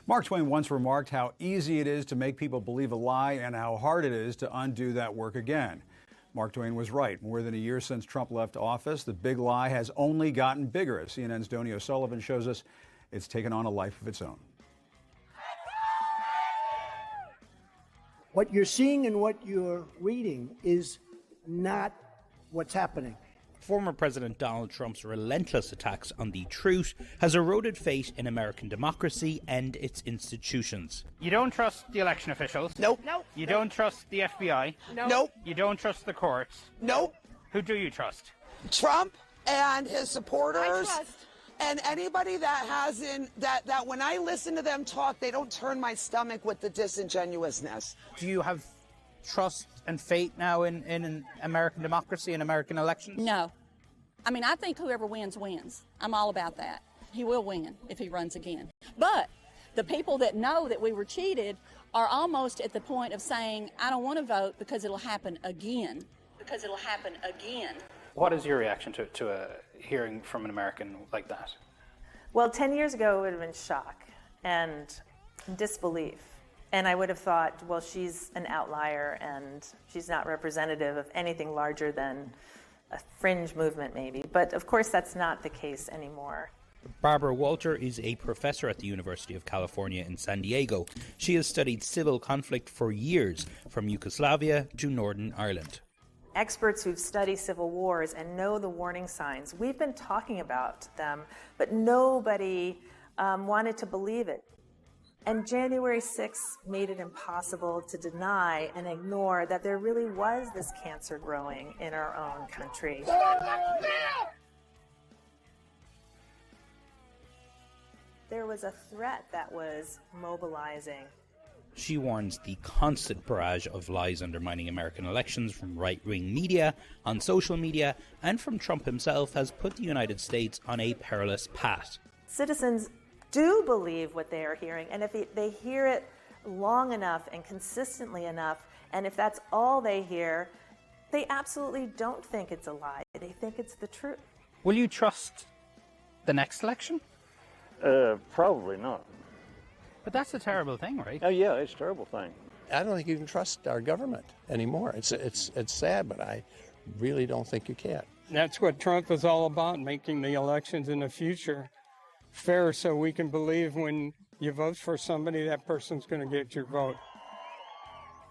Mark Twain once remarked how easy it is to make people believe a lie and how hard it is to undo that work again. Mark Twain was right. More than a year since Trump left office, the big lie has only gotten bigger. As CNN's Donio Sullivan shows us, it's taken on a life of its own. What you're seeing and what you're reading is not what's happening. Former President Donald Trump's relentless attacks on the truth has eroded faith in American democracy and its institutions. You don't trust the election officials? Nope. You don't trust the FBI? Nope. You don't trust the courts? Nope. Who do you trust? Trump and his supporters. And anybody that hasn't, that when I listen to them talk, they don't turn my stomach with the disingenuousness. Do you have trust and faith now in American democracy and American elections? No. I mean, I think whoever wins, wins. I'm all about that. He will win if he runs again. But the people that know that we were cheated are almost at the point of saying, I don't want to vote because it'll happen again. Because it'll happen again. What is your reaction to a hearing from an American like that? Well, 10 years ago, it would have been shock and disbelief. And I would have thought, well, she's an outlier and she's not representative of anything larger than a fringe movement, maybe. But of course, that's not the case anymore. Barbara Walter is a professor at the University of California in San Diego. She has studied civil conflict for years, from Yugoslavia to Northern Ireland. Experts who've studied civil wars and know the warning signs, we've been talking about them, but nobody wanted to believe it. And January 6th made it impossible to deny and ignore that there really was this cancer growing in our own country. There was a threat that was mobilizing. She warns the constant barrage of lies undermining American elections from right-wing media, on social media, and from Trump himself has put the United States on a perilous path. Citizens do believe what they are hearing, and if they hear it long enough and consistently enough, and if that's all they hear, they absolutely don't think it's a lie. They think it's the truth. Will you trust the next election? Probably not. But that's a terrible thing, right? Oh yeah, it's a terrible thing. I don't think you can trust our government anymore. It's sad, but I really don't think you can. That's what Trump is all about, making the elections in the future fair so we can believe when you vote for somebody, that person's going to get your vote.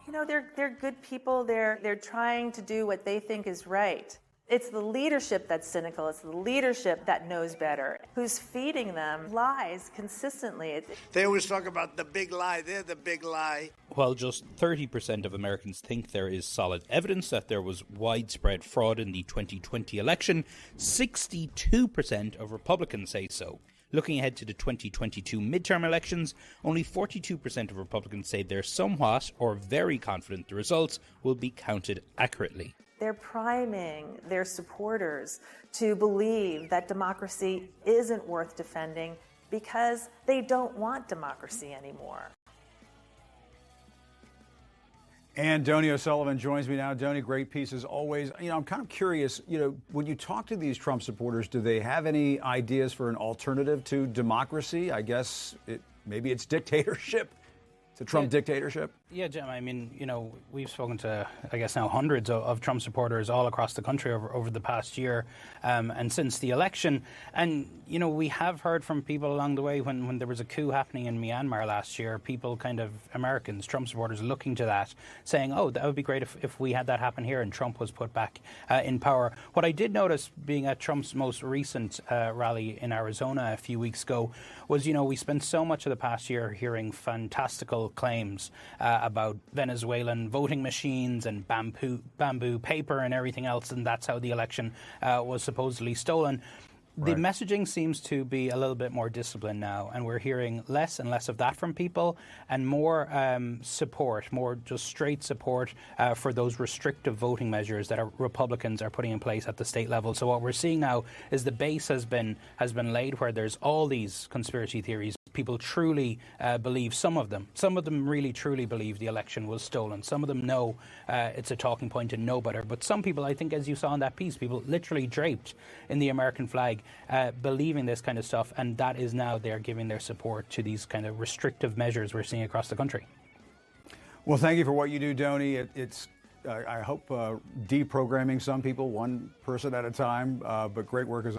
You know, they're good people. They're trying to do what they think is right. It's the leadership that's cynical. It's the leadership that knows better, who's feeding them lies consistently. They always talk about the big lie. They're the big lie. While just 30% of Americans think there is solid evidence that there was widespread fraud in the 2020 election, 62% of Republicans say so. Looking ahead to the 2022 midterm elections, only 42% of Republicans say they're somewhat or very confident the results will be counted accurately. They're priming their supporters to believe that democracy isn't worth defending because they don't want democracy anymore. And Donio Sullivan joins me now. Donnie, great piece as always. I'm kind of curious, when you talk to these Trump supporters, do they have any ideas for an alternative to democracy? I guess maybe it's dictatorship. It's a Trump dictatorship. Yeah, Jim, I mean, we've spoken to, I guess now hundreds of Trump supporters all across the country over the past year and since the election. And, we have heard from people along the way when there was a coup happening in Myanmar last year, people Americans, Trump supporters looking to that, saying, oh, that would be great if we had that happen here and Trump was put back in power. What I did notice being at Trump's most recent rally in Arizona a few weeks ago was, we spent so much of the past year hearing fantastical claims about Venezuelan voting machines and bamboo paper and everything else, and that's how the election was supposedly stolen. The messaging seems to be a little bit more disciplined now, and we're hearing less and less of that from people and more support, more just straight support for those restrictive voting measures that Republicans are putting in place at the state level. So what we're seeing now is the base has been laid where there's all these conspiracy theories people truly believe, some of them really truly believe the election was stolen. Some of them know it's a talking point and know better. But some people, I think, as you saw in that piece, people literally draped in the American flag, believing this kind of stuff. And that is now they're giving their support to these kind of restrictive measures we're seeing across the country. Well, thank you for what you do, Donnie. It's I hope deprogramming some people, one person at a time, but great work as